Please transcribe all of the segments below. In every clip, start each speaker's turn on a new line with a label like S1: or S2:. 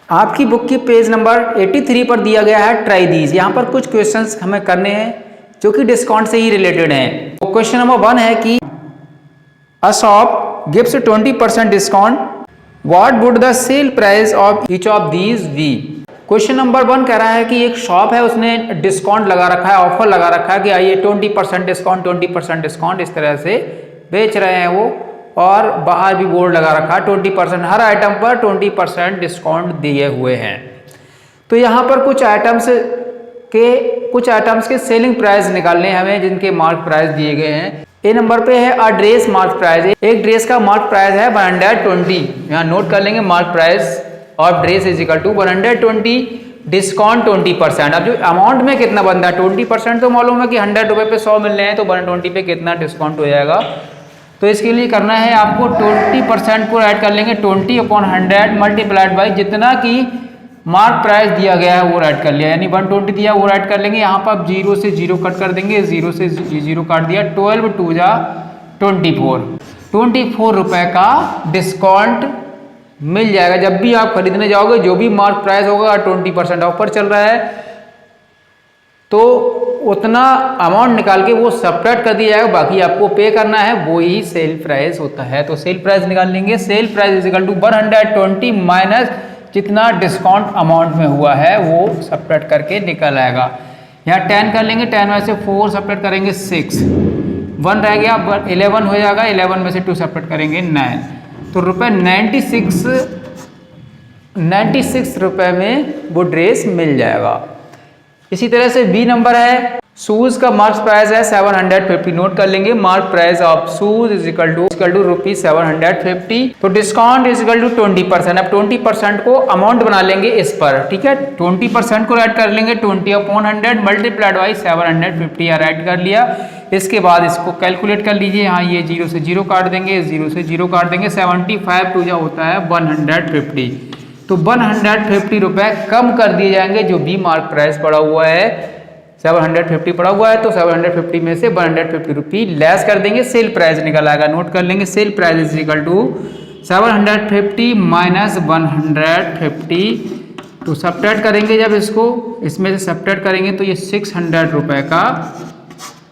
S1: आपकी बुक की page number 83 पर दिया गया है ट्राई दीज। यहाँ पर कुछ क्वेश्चंस हमें करने हैं जो कि डिस्काउंट से ही रिलेटेड हैं। तो क्वेश्चन नंबर 1 है कि a shop gives 20% discount, what would the sale price of each of these be. Question number 1 कह रहा है कि एक शॉप है, उसने डिस्काउंट लगा रखा है, ऑफर लगा रखा है कि आइए 20% डिस्काउंट 20% डिस्काउंट इस तरह से बेच रहे हैं वो, और बाहर भी बोर्ड लगा रखा है 20%, हर आइटम पर 20% डिस्काउंट दिए हुए हैं। तो यहाँ पर कुछ आइटम्स के सेलिंग प्राइस निकालने हैं हमें, जिनके मार्क प्राइस दिए गए हैं। ए नंबर पे है अ ड्रेस मार्क प्राइस। एक ड्रेस का मार्क प्राइस है 120। यहाँ नोट कर लेंगे mark price of dress is equal to 120 discount 20%। अब जो अमाउंट में कितना बनता है 20% तो मालूम है कि 100 रुपये पे 100 मिल रहे हैं, तो 120 पे कितना डिस्काउंट हो जाएगा। तो इसके लिए करना है आपको 20% को ऐड कर लेंगे 20/100 मल्टीप्लाइड बाई जितना कि मार्क प्राइस दिया गया है वो ऐड कर लिया, यानी 120 दिया वो ऐड कर लेंगे। यहाँ पर 0 से 0 कट कर देंगे, 0 से 0 काट दिया, 12 2 जा 24 रुपए का डिस्काउंट मिल जाएगा। जब भी आप खरीदने जाओगे जो भी मार्क प्राइस होगा 20% ऑफर चल रहा है तो उतना अमाउंट निकाल के वो सब्ट्रैक्ट कर दिया जाएगा, बाकी आपको पे करना है, वो ही सेल प्राइस होता है। तो सेल प्राइस निकाल लेंगे, sale price is equal to 120 minus जितना डिस्काउंट अमाउंट में हुआ है वो सब्ट्रैक्ट करके निकल आएगा। यहाँ 10 कर लेंगे, 10 में से 4 सब्ट्रैक्ट करेंगे 6, 1 रह गया, 11 हो जाएगा, 11 में से 2 सब्ट्रैक्ट करेंगे 9, तो रुपये 96 रुपये में वो ड्रेस मिल जाएगा। इसी तरह से बी नंबर है, शूज का मार्क प्राइस है 750। नोट कर लेंगे mark price of shoes is equal to rupees 750। तो डिस्काउंट इज इक्वल टू 20%। अब 20% को अमाउंट बना लेंगे इस पर, ठीक है। 20% को ऐड कर लेंगे 20/100 मल्टीप्लाइड बाई 750 यार ऐड कर लिया। इसके बाद इसको कैलकुलेट कर लीजिए, यहाँ ये 0 से 0 काट देंगे, 0 से 0 काट देंगे, 75 टू जो होता है 150। तो 150 रुपये कम कर दिए जाएंगे जो भी मार्क प्राइस पड़ा हुआ है, 750 पड़ा हुआ है, तो 750 में से 150 रुपये लेस कर देंगे, सेल प्राइस निकल आएगा। नोट कर लेंगे sale price is equal to 750 minus 150। तो सब्ट्रैक्ट करेंगे, जब इसको इसमें से सब्ट्रैक्ट करेंगे तो ये 600 रुपये का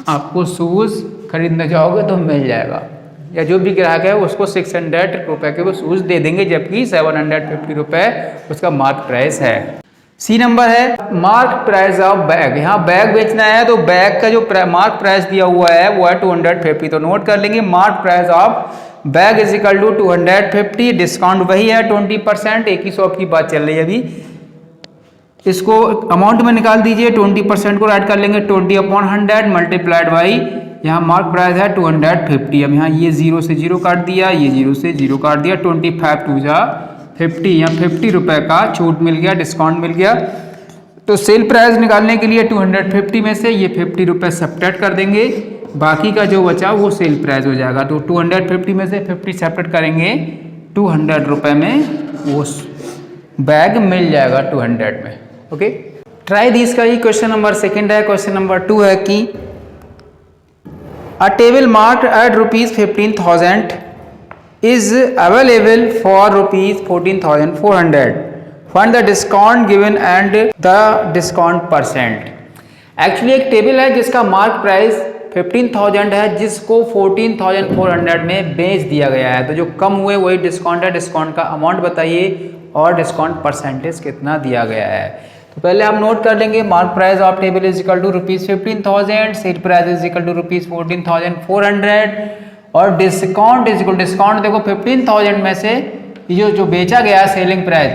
S1: आपको शूज़ खरीदने जाओगे तो मिल जाएगा, या जो भी ग्राहक है उसको 600 रुपये के वो शूज़ दे देंगे, जबकि 750 रुपये उसका मार्क प्राइस है। सी नंबर है मार्क प्राइस ऑफ बैग। यहाँ बैग बेचना है तो बैग का जो मार्क प्राइस दिया हुआ है वो है 250। तो नोट कर लेंगे mark price of bag is equal to 250, discount वही है 20%, एक ही शॉप की बात चल रही है अभी। इसको अमाउंट में निकाल दीजिए, 20% को ऐड कर लेंगे 20/100 मल्टीप्लाइड बाई यहाँ मार्क प्राइस है 250। अब यहाँ ये 0 से 0 काट दिया, ये 0 से 0 काट दिया, 25 टू जा 50, यहाँ 50 रुपये का छूट मिल गया, डिस्काउंट मिल गया। तो सेल प्राइस निकालने के लिए 250 में से ये 50 रुपये सब्ट्रैक्ट कर देंगे, बाकी का जो बचा वो सेल प्राइस हो जाएगा। तो 250 में से 50 सब्ट्रैक्ट करेंगे, 200 रुपये में वो बैग मिल जाएगा 200 में। ओके, ट्राई दिस का ही क्वेश्चन नंबर 2 है। क्वेश्चन नंबर 2 है कि a table marked at ₹15,000 is available for ₹14,400. Find the discount given and the discount percent. Actually एक टेबल है जिसका मार्क प्राइस 15,000 है, जिसको 14,400 में बेच दिया गया है। तो जो कम हुए वही डिस्काउंट है, डिस्काउंट का अमाउंट बताइए और डिस्काउंट परसेंटेज कितना दिया गया है। तो पहले हम नोट कर लेंगे mark price of table is equal to ₹15,000, sale price is equal to ₹14,400 और डिस्काउंट इज इक्वल, डिस्काउंट देखो 15,000 में से ये जो बेचा गया सेलिंग प्राइस,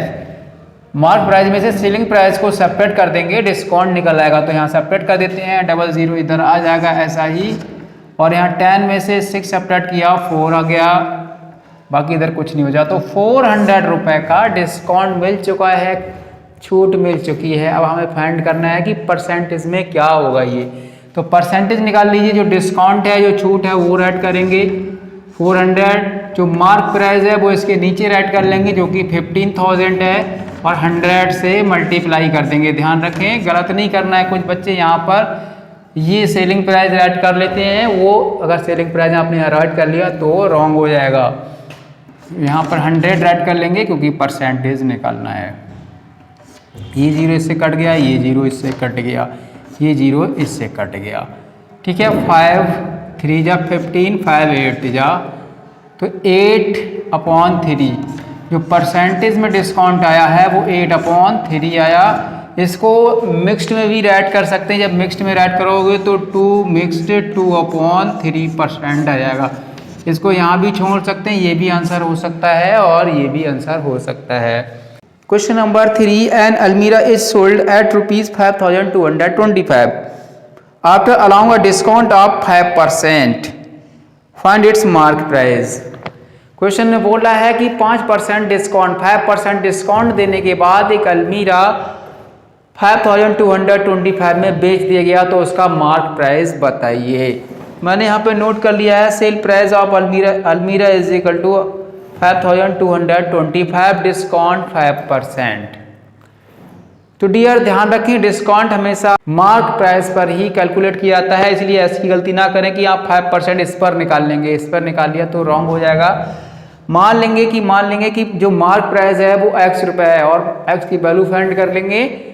S1: मार्क प्राइस में से सेलिंग प्राइस को सेपरेट कर देंगे, डिस्काउंट निकल आएगा। तो यहाँ सेपरेट कर देते हैं, 00 इधर आ जाएगा ऐसा ही, और यहाँ 10 में से 6 सेपरेट किया, 4 आ गया, बाकी इधर कुछ नहीं हो जाता। तो 400 रुपये का डिस्काउंट मिल चुका है, छूट मिल चुकी है। अब हमें फाइंड करना है कि परसेंटेज में क्या होगा ये। तो परसेंटेज निकाल लीजिए, जो डिस्काउंट है जो छूट है वो ऐड करेंगे 400, जो मार्क प्राइस है वो इसके नीचे ऐड कर लेंगे जो कि 15,000 है, और 100 से मल्टीप्लाई कर देंगे। ध्यान रखें गलत नहीं करना है, कुछ बच्चे यहाँ पर ये सेलिंग प्राइस ऐड कर लेते हैं, वो अगर सेलिंग प्राइस आपने ऐड कर लिया तो रॉन्ग हो जाएगा। यहाँ पर 100 ऐड कर लेंगे क्योंकि परसेंटेज निकालना है। ये 0 इससे कट गया, ये 0 इससे कट गया, ये 0 इससे कट गया। ठीक है, 5 3 जा 15, 5 8 जा, तो 8/3 जो परसेंटेज में डिस्काउंट आया है वो 8/3 आया। इसको मिक्स्ड में भी राइट कर सकते हैं। जब मिक्स्ड में राइट करोगे तो 2 मिक्स्ड 2/3% आ जाएगा। इसको यहाँ भी छोड़ सकते हैं, ये भी आंसर हो सकता है और ये भी आंसर हो सकता है। Question number 3, an almirah is sold at ₹5225 after allowing a discount of 5%, find its mark price. Question में बोल रहा है कि 5% डिस्काउंट, 5% डिस्काउंट देने के बाद एक अलमीरा 5225 में बेच दिया गया, तो उसका मार्क प्राइस बताइए। मैंने यहाँ पे नोट कर लिया है, सेल प्राइस ऑफ अलमीरा इज इक्वल टू 5225 डिस्काउंट 5%। तो डियर ध्यान रखें, डिस्काउंट हमेशा मार्क प्राइस पर ही कैलकुलेट किया जाता है, इसलिए ऐसी गलती ना करें कि आप 5% इस पर निकाल लेंगे, इस पर निकाल लिया तो रॉन्ग हो जाएगा। मान लेंगे कि जो मार्क प्राइस है वो x रुपए है और x की वैल्यू फाइंड कर लेंगे,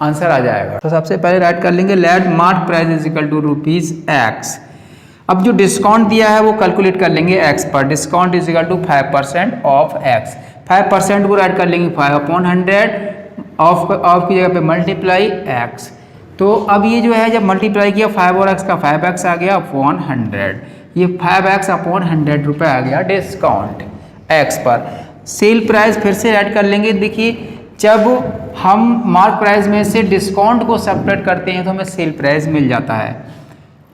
S1: आंसर आ जाएगा। तो सबसे पहले राइट कर लेंगे let mark price is equal to ₹x। अब जो डिस्काउंट दिया है वो कैलकुलेट कर लेंगे x पर। Discount is equal to 5% of x। 5% को राइट कर लेंगे 5/100, ऑफ की जगह पे मल्टीप्लाई x। तो अब ये जो है जब मल्टीप्लाई किया 5 और x का 5x आ गया अपॉन 100, ये 5x अपॉन 100 रुपये आ गया डिस्काउंट x पर। सेल प्राइस फिर से ऐड कर लेंगे। देखिए जब हम मार्क प्राइस में से डिस्काउंट को सब्ट्रैक्ट करते हैं तो हमें सेल प्राइस मिल जाता है।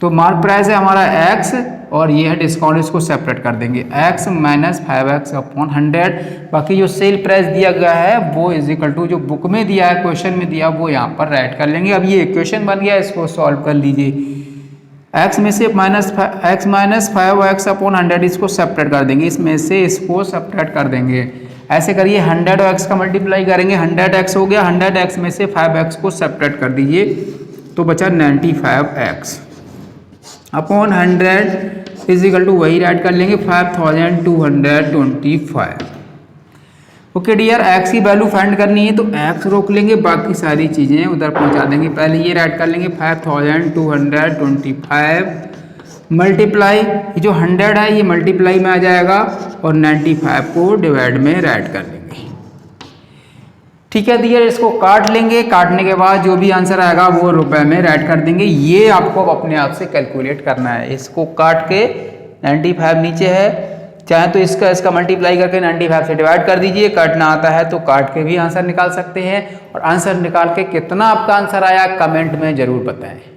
S1: तो मार्क प्राइस है हमारा x और ये है डिस्काउंट, इसको सेपरेट कर देंगे x माइनस 5x अपॉन 100। बाकी जो सेल प्राइस दिया गया है वो इज इक्वल टू जो बुक में दिया है, क्वेश्चन में दिया, वो यहाँ पर राइट कर लेंगे। अब ये इक्वेशन बन गया, इसको सॉल्व कर लीजिए। x में से x माइनस 5x अपॉन 100 इसको सेपरेट कर देंगे, इसमें से इसको सेपरेट कर देंगे। ऐसे करिए 100 और x का मल्टीप्लाई करेंगे, 100x हो गया, 100x में से 5x को सेपरेट कर दीजिए तो बचा 95x upon 100 is equal to वही राइट कर लेंगे 5225। ओके डियर, x की वैल्यू फाइंड करनी है तो x रोक लेंगे, बाकी सारी चीज़ें उधर पहुंचा देंगे। पहले ये राइट कर लेंगे 5225 मल्टीप्लाई, ये जो 100 है ये मल्टीप्लाई में आ जाएगा और 95 को डिवाइड में राइट कर लेंगे। ठीक है डियर, इसको काट लेंगे, काटने के बाद जो भी आंसर आएगा वो रुपए में राइट कर देंगे। ये आपको अपने आप से कैलकुलेट करना है। इसको काट के 95 नीचे है, चाहे तो इसका मल्टीप्लाई करके 95 से डिवाइड कर दीजिए। काटना आता है तो काट के भी आंसर निकाल सकते हैं। और आंसर निकाल के कितना आपका आंसर आया कमेंट में ज़रूर बताएं।